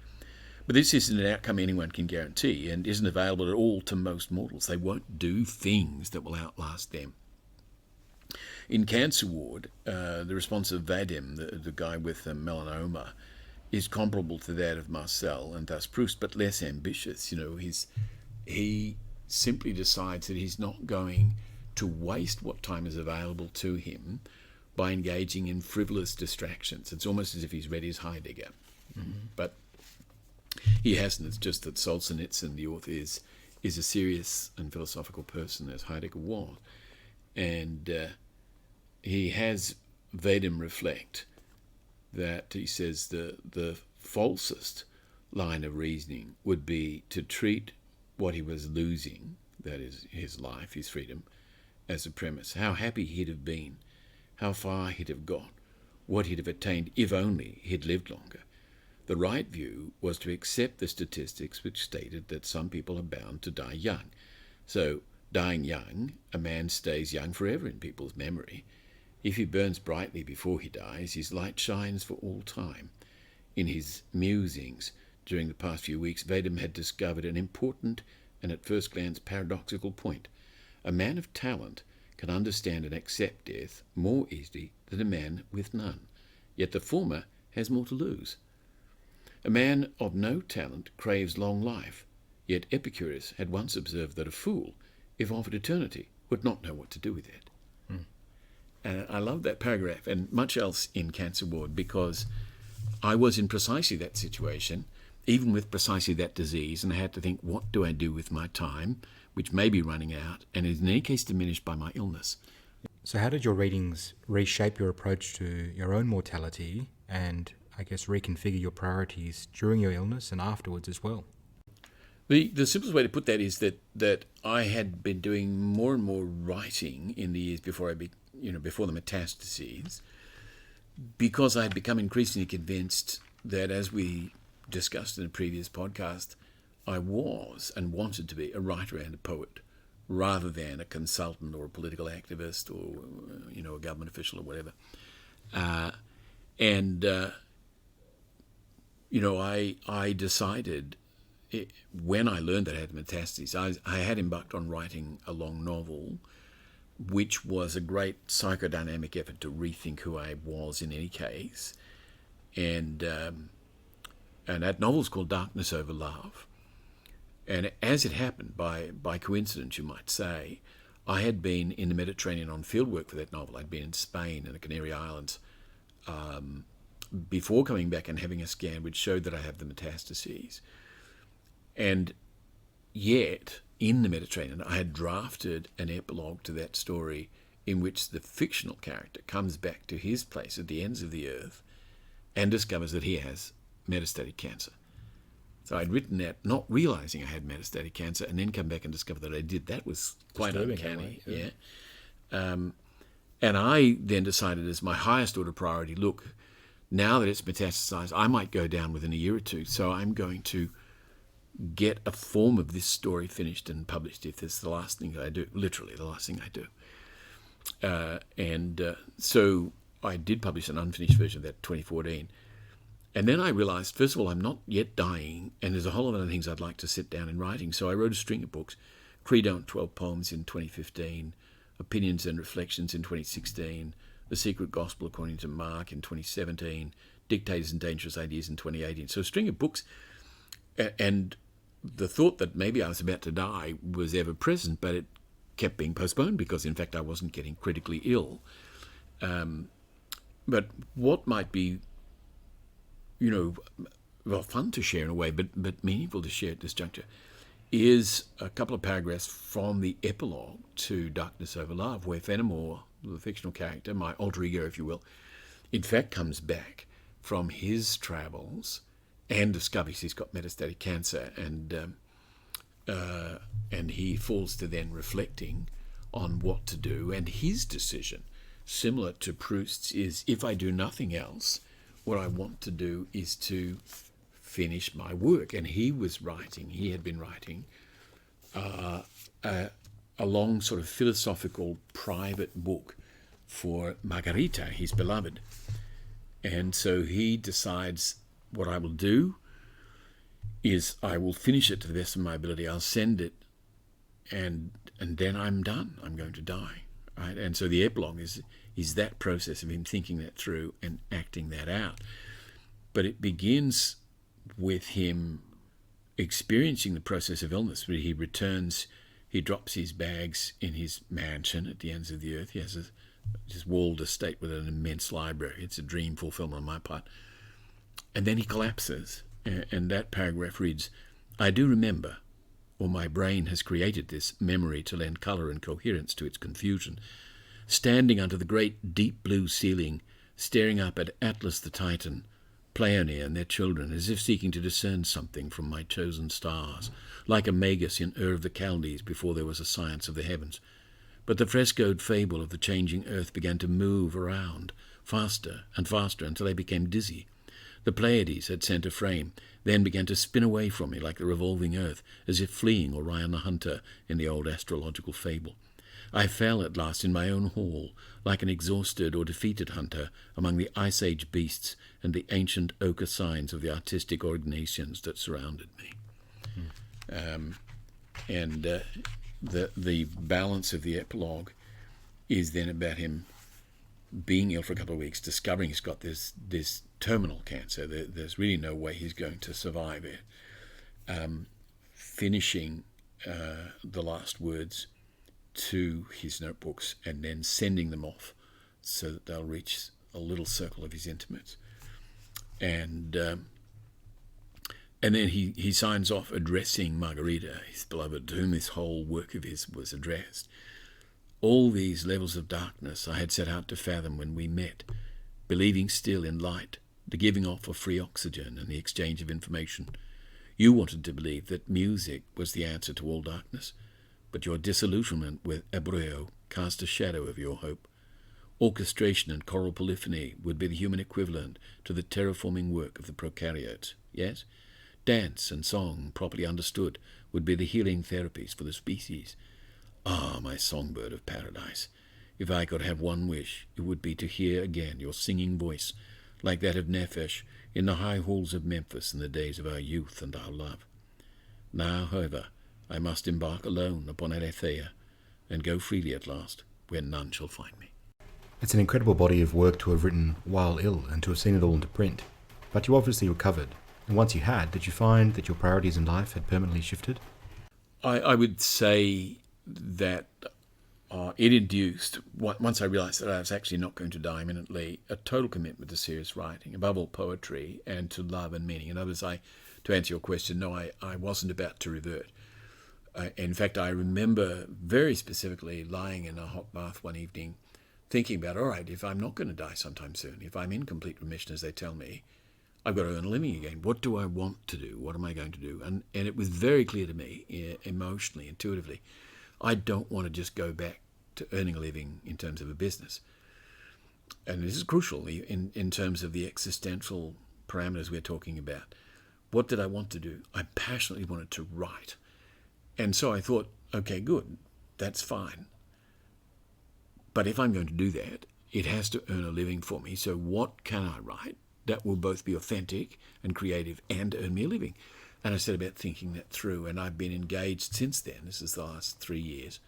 But this isn't an outcome anyone can guarantee and isn't available at all to most mortals. They won't do things that will outlast them. In Cancer Ward, the response of Vadim, the guy with melanoma, is comparable to that of Marcel and thus Proust, but less ambitious. He simply decides that he's not going to waste what time is available to him by engaging in frivolous distractions. It's almost as if he's read his Heidegger. But he hasn't. It's just that Solzhenitsyn, the author, is a serious and philosophical person, as Heidegger was. And he has Vadim reflect that, he says, the falsest line of reasoning would be to treat what he was losing, that is, his life, his freedom, as a premise. How happy he'd have been, how far he'd have got, what he'd have attained if only he'd lived longer. The right view was to accept the statistics which stated that some people are bound to die young. So, dying young, a man stays young forever in people's memory. If he burns brightly before he dies, his light shines for all time. In his musings during the past few weeks, Vedam had discovered an important and at first glance paradoxical point. A man of talent can understand and accept death more easily than a man with none, yet the former has more to lose. A man of no talent craves long life, yet Epicurus had once observed that a fool, if offered eternity, would not know what to do with it. And I love that paragraph and much else in Cancer Ward, because I was in precisely that situation, even with precisely that disease, and I had to think, what do I do with my time, which may be running out, and is in any case diminished by my illness. So how did your readings reshape your approach to your own mortality and, I guess, reconfigure your priorities during your illness and afterwards as well? The simplest way to put that is that I had been doing more and more writing in the years before before the metastases, because I had become increasingly convinced that, as we discussed in a previous podcast, I was and wanted to be a writer and a poet, rather than a consultant or a political activist or a government official or whatever. I decided, when I learned that I had metastases, I had embarked on writing a long novel, which was a great psychodynamic effort to rethink who I was in any case. And that novel's called Darkness Over Love. And as it happened, by coincidence, you might say, I had been in the Mediterranean on fieldwork for that novel. I'd been in Spain and the Canary Islands before coming back and having a scan which showed that I have the metastases. And yet, in the Mediterranean, I had drafted an epilogue to that story in which the fictional character comes back to his place at the ends of the earth and discovers that he has metastatic cancer. So I'd written that not realizing I had metastatic cancer, and then come back and discover that I did. That was quite uncanny. Yeah. And I then decided, as my highest order priority, look, now that it's metastasized, I might go down within a year or two. So I'm going to get a form of this story finished and published if it's the last thing I do, literally the last thing I do. So I did publish an unfinished version of that in 2014. And then I realized, first of all, I'm not yet dying, and there's a whole lot of other things I'd like to sit down in writing. So I wrote a string of books, Credo and 12 Poems in 2015, Opinions and Reflections in 2016, The Secret Gospel According to Mark in 2017, Dictators and Dangerous Ideas in 2018. So a string of books, and the thought that maybe I was about to die was ever present, but it kept being postponed because, in fact, I wasn't getting critically ill. But what might be, fun to share in a way, but meaningful to share at this juncture, is a couple of paragraphs from the epilogue to Darkness Over Love, where Fenimore, the fictional character, my alter ego, if you will, in fact comes back from his travels and discovers he's got metastatic cancer, and he falls to then reflecting on what to do, and his decision, similar to Proust's, is, if I do nothing else, what I want to do is to finish my work. And he had been writing a long sort of philosophical private book for Margarita, his beloved. And so he decides, what I will do is I will finish it to the best of my ability. I'll send it, and then I'm done. I'm going to die. Right? And so the epilogue is that process of him thinking that through and acting that out. But it begins with him experiencing the process of illness, where he returns, he drops his bags in his mansion at the ends of the earth. He has this walled estate with an immense library. It's a dream fulfillment on my part. And then he collapses, and that paragraph reads, I do remember, or my brain has created this memory to lend colour and coherence to its confusion, standing under the great deep blue ceiling, staring up at Atlas the Titan, Pleione and their children, as if seeking to discern something from my chosen stars, like a magus in Ur of the Chaldees before there was a science of the heavens. But the frescoed fable of the changing earth began to move around, faster and faster, until I became dizzy. The Pleiades had sent a frame, then began to spin away from me like the revolving earth, as if fleeing Orion the Hunter in the old astrological fable. I fell at last in my own hall, like an exhausted or defeated hunter among the Ice Age beasts and the ancient ochre signs of the artistic ordinations that surrounded me. The balance of the epilogue is then about him being ill for a couple of weeks, discovering he's got this terminal cancer. There's really no way he's going to survive it. Finishing the last words to his notebooks and then sending them off so that they'll reach a little circle of his intimates. And then he signs off addressing Margarita, his beloved, to whom this whole work of his was addressed. All these levels of darkness I had set out to fathom when we met, believing still in light, the giving off of free oxygen and the exchange of information. You wanted to believe that music was the answer to all darkness, but your disillusionment with Hebreo cast a shadow of your hope. Orchestration and choral polyphony would be the human equivalent to the terraforming work of the prokaryotes, yes? Dance and song, properly understood, would be the healing therapies for the species. Ah, my songbird of paradise, if I could have one wish, it would be to hear again your singing voice, like that of Nephesh, in the high halls of Memphis in the days of our youth and our love. Now, however, I must embark alone upon Aletheia, and go freely at last, where none shall find me. It's an incredible body of work to have written while ill and to have seen it all into print. But you obviously recovered. And once you had, did you find that your priorities in life had permanently shifted? I would say that it induced, once I realised that I was actually not going to die imminently, a total commitment to serious writing, above all poetry, and to love and meaning. In other words, to answer your question, no, I wasn't about to revert. In fact, I remember very specifically lying in a hot bath one evening, thinking about, all right, if I'm not going to die sometime soon, if I'm in complete remission, as they tell me, I've got to earn a living again. What do I want to do? What am I going to do? And it was very clear to me, emotionally, intuitively, I don't want to just go back to earning a living in terms of a business. And this is crucial in terms of the existential parameters we're talking about. What did I want to do? I passionately wanted to write. And so I thought, okay, good, that's fine. But if I'm going to do that, it has to earn a living for me. So what can I write that will both be authentic and creative and earn me a living? And I set about thinking that through, and I've been engaged since then, this is the last 3 years,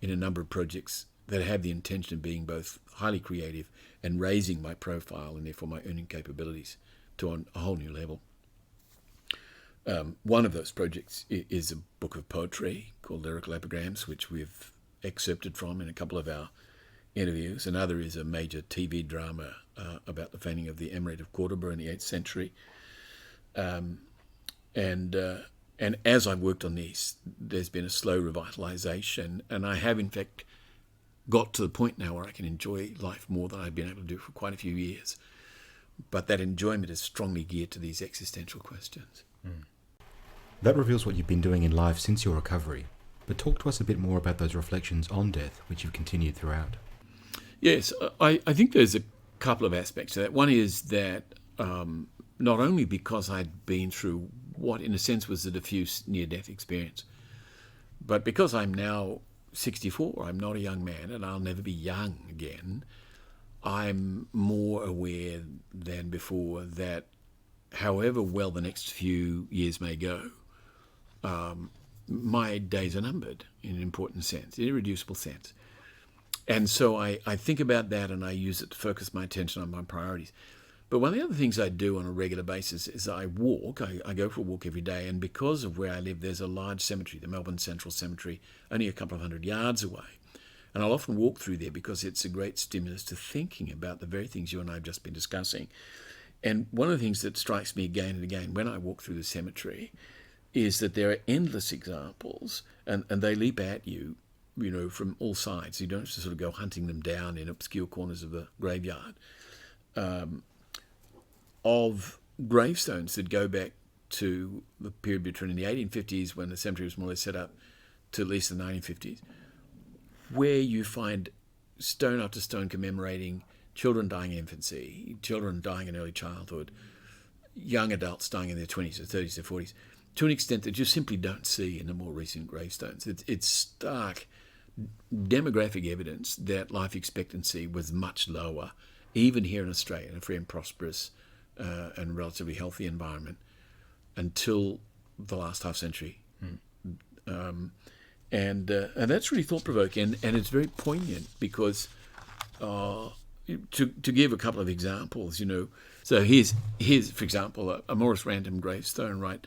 in a number of projects that have the intention of being both highly creative and raising my profile and therefore my earning capabilities to a whole new level. One of those projects is a book of poetry called Lyrical Epigrams, which we've excerpted from in a couple of our interviews. Another is a major TV drama about the founding of the Emirate of Cordoba in the 8th century. And as I've worked on these, there's been a slow revitalization, and I have in fact got to the point now where I can enjoy life more than I've been able to do for quite a few years. But that enjoyment is strongly geared to these existential questions. That reveals what you've been doing in life since your recovery. But talk to us a bit more about those reflections on death, which you've continued throughout. Yes, I think there's a couple of aspects to that. One is that not only because I'd been through what in a sense was a diffuse near-death experience, but because I'm now 64, I'm not a young man and I'll never be young again, I'm more aware than before that however well the next few years may go, my days are numbered in an important sense, in an irreducible sense. And so I think about that and I use it to focus my attention on my priorities. But one of the other things I do on a regular basis is I walk. I go for a walk every day, and because of where I live, there's a large cemetery, the Melbourne Central Cemetery, only a couple of 100 yards away. And I'll often walk through there because it's a great stimulus to thinking about the very things you and I have just been discussing. And one of the things that strikes me again and again when I walk through the cemetery is that there are endless examples, and they leap at you, from all sides. You don't have to sort of go hunting them down in obscure corners of the graveyard. of gravestones that go back to the period between the 1850s, when the cemetery was more or less set up, to at least the 1950s, where you find stone after stone commemorating children dying in infancy, children dying in early childhood, young adults dying in their 20s or 30s or 40s, to an extent that you simply don't see in the more recent gravestones. It's stark demographic evidence that life expectancy was much lower, even here in Australia, in a free and prosperous and relatively healthy environment, until the last half century. And that's really thought-provoking, and it's very poignant because, to give a couple of examples, so here's for example, a more random gravestone, right,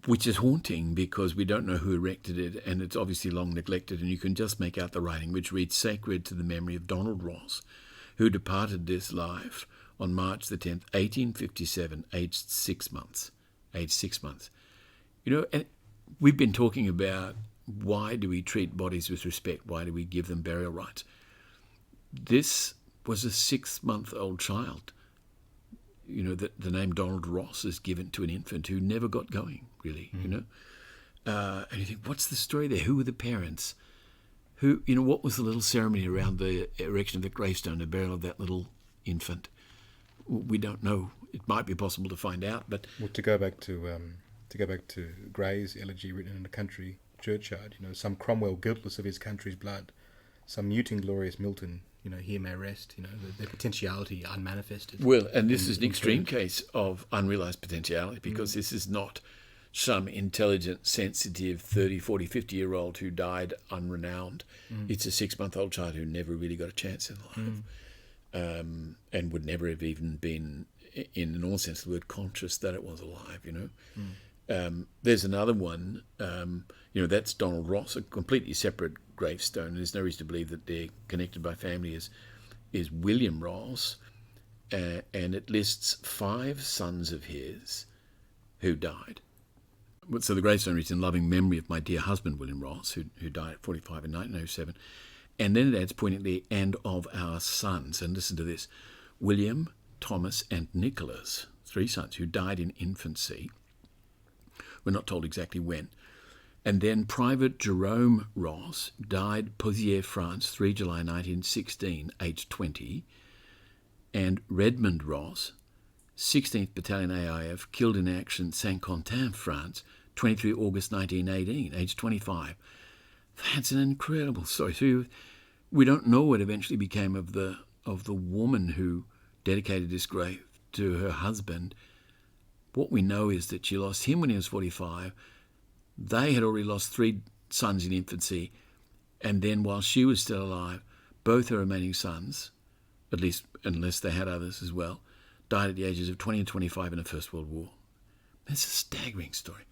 which is haunting because we don't know who erected it, and it's obviously long neglected, and you can just make out the writing, which reads, "Sacred to the memory of Donald Ross, who departed this life on March the 10th, 1857, aged 6 months. Aged 6 months. And we've been talking about why do we treat bodies with respect? Why do we give them burial rights? This was a 6-month-old child. That the name Donald Ross is given to an infant who never got going, really, And you think, what's the story there? Who were the parents? What was the little ceremony around the erection of the gravestone, the burial of that little infant? We don't know. It might be possible to find out, but to go back to Gray's elegy written in a country churchyard, some Cromwell guiltless of his country's blood, some mute inglorious Milton, here may rest, their potentiality unmanifested. Well, and this is an extreme case of unrealised potentiality, because this is not some intelligent, sensitive 30, 40, 50-year-old who died unrenowned. It's a 6-month-old child who never really got a chance in life. And would never have even been, in the normal sense of the word, conscious that it was alive, There's another one, that's Donald Ross, a completely separate gravestone. There's no reason to believe that they're connected by family, is William Ross, and it lists 5 sons of his who died. So the gravestone reads, "In loving memory of my dear husband, William Ross, who died at 45 in 1907. And then it adds poignantly, "and of our sons." And listen to this: William, Thomas, and Nicholas, 3 sons who died in infancy. We're not told exactly when. And then Private Jerome Ross died Pozières, France, 3 July 1916, aged 20. And Redmond Ross, 16th Battalion AIF, killed in action, Saint-Quentin, France, 23 August 1918, aged 25. That's an incredible story. So we don't know what eventually became of the woman who dedicated this grave to her husband. What we know is that she lost him when he was 45. They had already lost 3 sons in infancy, and then while she was still alive, both her remaining sons, at least unless they had others as well, died at the ages of 20 and 25 in the First World War. It's a staggering story.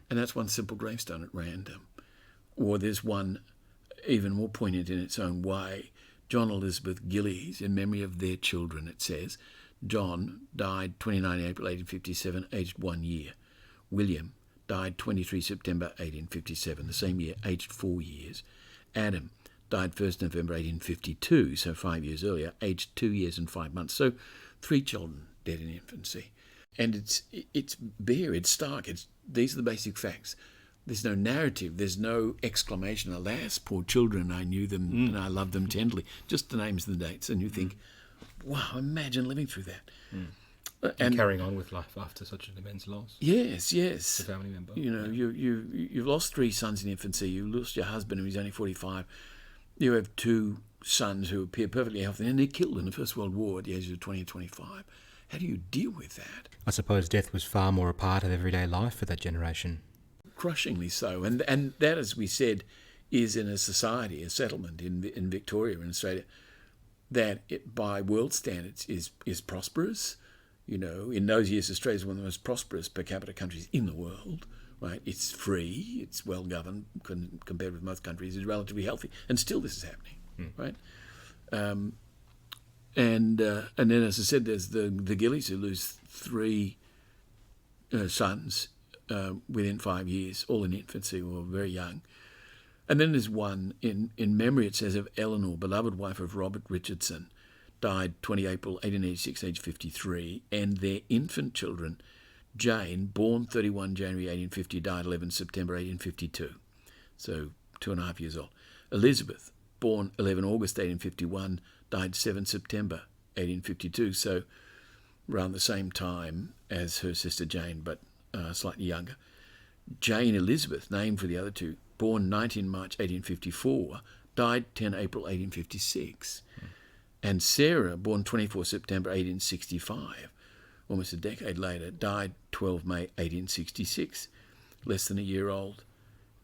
And that's one simple gravestone at random. Or there's one even more poignant in its own way. John Elizabeth Gillies, in memory of their children, it says. John died 29 April 1857, aged 1 year. William died 23 September 1857, the same year, aged 4 years. Adam died 1st November 1852, so 5 years earlier, aged 2 years and 5 months. So 3 children dead in infancy. And it's bare, it's stark, these are the basic facts. There's no narrative, there's no exclamation, "Alas, poor children, I knew them and I loved them tenderly." Just the names and the dates, and you think, wow, imagine living through that. And carrying on with life after such an immense loss. Yes. A family member. You've lost 3 sons in infancy, you lost your husband who was only 45, you have 2 sons who appear perfectly healthy, and they're killed in the First World War at the ages of 20 and 25. How do you deal with that? I suppose death was far more a part of everyday life for that generation. Crushingly so. And that, as we said, is in a society, a settlement in Victoria, in Australia, that by world standards is prosperous. In those years, Australia is one of the most prosperous per capita countries in the world. Right? It's free, it's well governed compared with most countries, it's relatively healthy. And still this is happening. Right? And then, as I said, there's the Gillies who lose 3 sons within 5 years, all in infancy or very young. And then there's one in memory, it says, of Eleanor, beloved wife of Robert Richardson, died 20 April 1886, aged 53, and their infant children, Jane, born 31 January 1850, died 11 September 1852, so 2.5 years old. Elizabeth, born 11 August 1851, died 7 September 1852, so around the same time as her sister Jane, but slightly younger. Jane Elizabeth, named for the other two, born 19 March 1854, died 10 April 1856. And Sarah, born 24 September 1865, almost a decade later, died 12 May 1866, less than a year old.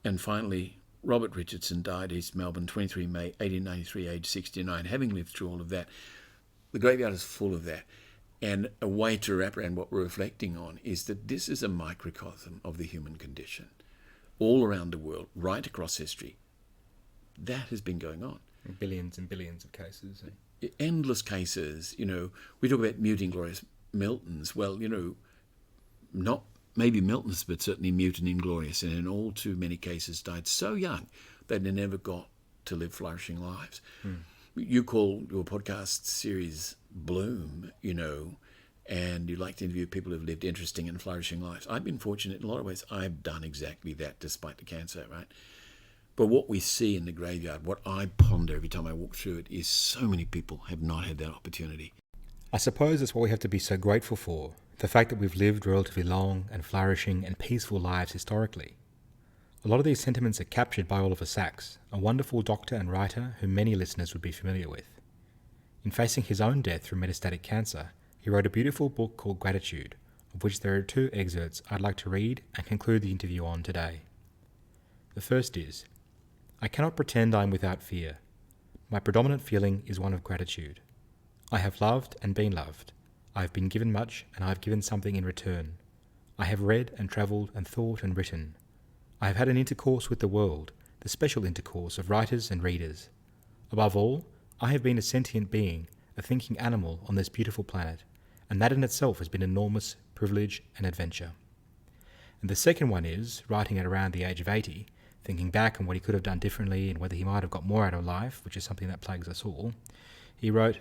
And finally, Robert Richardson died East Melbourne 23 May 1893, aged 69. Having lived through all of that, the graveyard is full of that. And a way to wrap around what we're reflecting on is that this is a microcosm of the human condition. All around the world, right across history, that has been going on. Billions and billions of cases. Endless cases. We talk about mute inglorious Miltons. Well, not maybe Miltons, but certainly mute and inglorious, and in all too many cases died so young that they never got to live flourishing lives. You call your podcast series Bloom, and you like to interview people who've lived interesting and flourishing lives. I've been fortunate in a lot of ways. I've done exactly that despite the cancer, right? But what we see in the graveyard, what I ponder every time I walk through it, is so many people have not had that opportunity. I suppose that's what we have to be so grateful for, the fact that we've lived relatively long and flourishing and peaceful lives historically. A lot of these sentiments are captured by Oliver Sacks, a wonderful doctor and writer whom many listeners would be familiar with. In facing his own death through metastatic cancer, he wrote a beautiful book called Gratitude, of which there are 2 excerpts I'd like to read and conclude the interview on today. The first is, I cannot pretend I am without fear. My predominant feeling is one of gratitude. I have loved and been loved. I have been given much and I have given something in return. I have read and travelled and thought and written. I have had an intercourse with the world, the special intercourse of writers and readers. Above all, I have been a sentient being, a thinking animal on this beautiful planet, and that in itself has been enormous privilege and adventure. And the second one is, writing at around the age of 80, thinking back on what he could have done differently and whether he might have got more out of life, which is something that plagues us all, he wrote,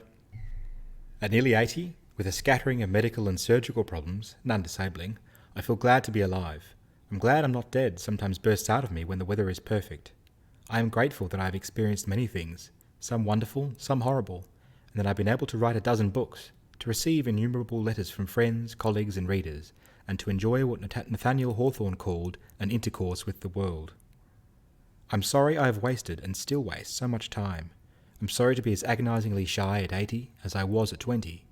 At nearly 80, with a scattering of medical and surgical problems, none disabling, I feel glad to be alive. I'm glad I'm not dead sometimes bursts out of me when the weather is perfect. I am grateful that I have experienced many things, some wonderful, some horrible, and that I've been able to write a dozen books, to receive innumerable letters from friends, colleagues and readers, and to enjoy what Nathaniel Hawthorne called an intercourse with the world. I'm sorry I have wasted and still waste so much time. I'm sorry to be as agonizingly shy at 80 as I was at 20.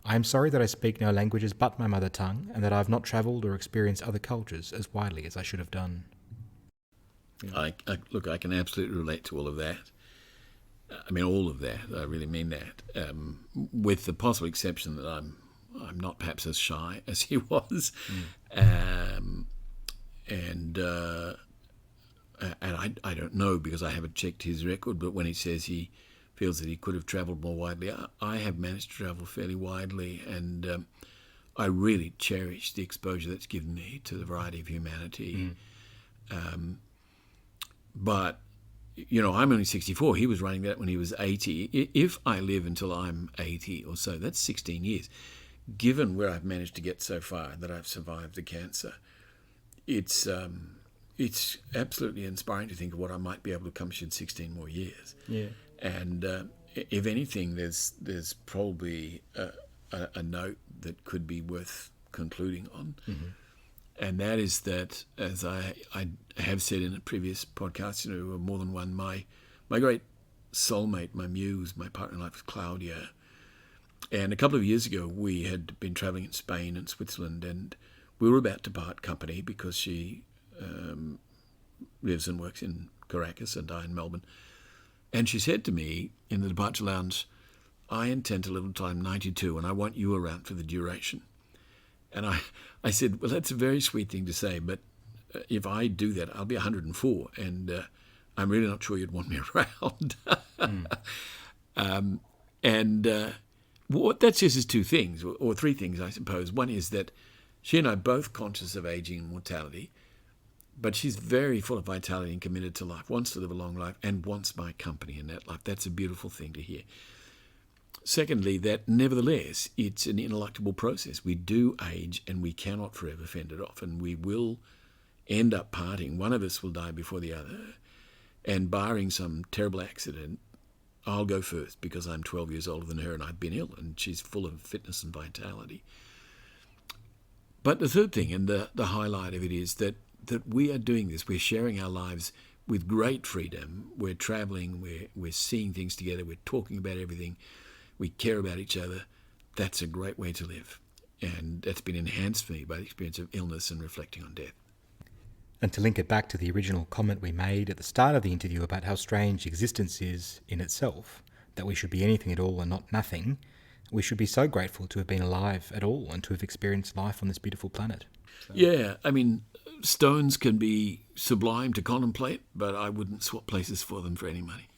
I am sorry that I speak no languages but my mother tongue, and that I have not travelled or experienced other cultures as widely as I should have done. I can absolutely relate to all of that. I mean, all of that. I really mean that. With the possible exception that I'm not perhaps as shy as he was, and I don't know because I haven't checked his record. But when he says he feels that he could have travelled more widely, I have managed to travel fairly widely, and I really cherish the exposure that's given me to the variety of humanity. But I'm only 64. He was running that when he was 80. If I live until I'm 80 or so, that's 16 years. Given where I've managed to get so far, that I've survived the cancer, it's absolutely inspiring to think of what I might be able to accomplish in 16 more years. Yeah. And if anything, there's probably a note that could be worth concluding on. Mm-hmm. And that is that, as I have said in a previous podcast, more than one, my great soulmate, my muse, my partner in life was Claudia. And a couple of years ago, we had been travelling in Spain and Switzerland, and we were about to part company because she lives and works in Caracas and I in Melbourne. And she said to me in the departure lounge, I intend to live until I'm 92 and I want you around for the duration. And I said, well, that's a very sweet thing to say, but if I do that, I'll be 104, and I'm really not sure you'd want me around. What that says is 2 things, or 3 things, I suppose. One is that she and I are both conscious of aging and mortality, but she's very full of vitality and committed to life, wants to live a long life, and wants my company in that life. That's a beautiful thing to hear. Secondly, that nevertheless, it's an ineluctable process. We do age and we cannot forever fend it off, and we will end up parting. One of us will die before the other, and barring some terrible accident, I'll go first because I'm 12 years older than her and I've been ill, and she's full of fitness and vitality. But the third thing, and the highlight of it, is that we are doing this. We're sharing our lives with great freedom. We're travelling, we're seeing things together, we're talking about everything. We care about each other. That's a great way to live. And that's been enhanced for me by the experience of illness and reflecting on death. And to link it back to the original comment we made at the start of the interview about how strange existence is in itself, that we should be anything at all and not nothing, we should be so grateful to have been alive at all and to have experienced life on this beautiful planet. So. Yeah, I mean, stones can be sublime to contemplate, but I wouldn't swap places for them for any money.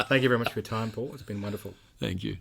Thank you very much for your time, Paul. It's been wonderful. Thank you.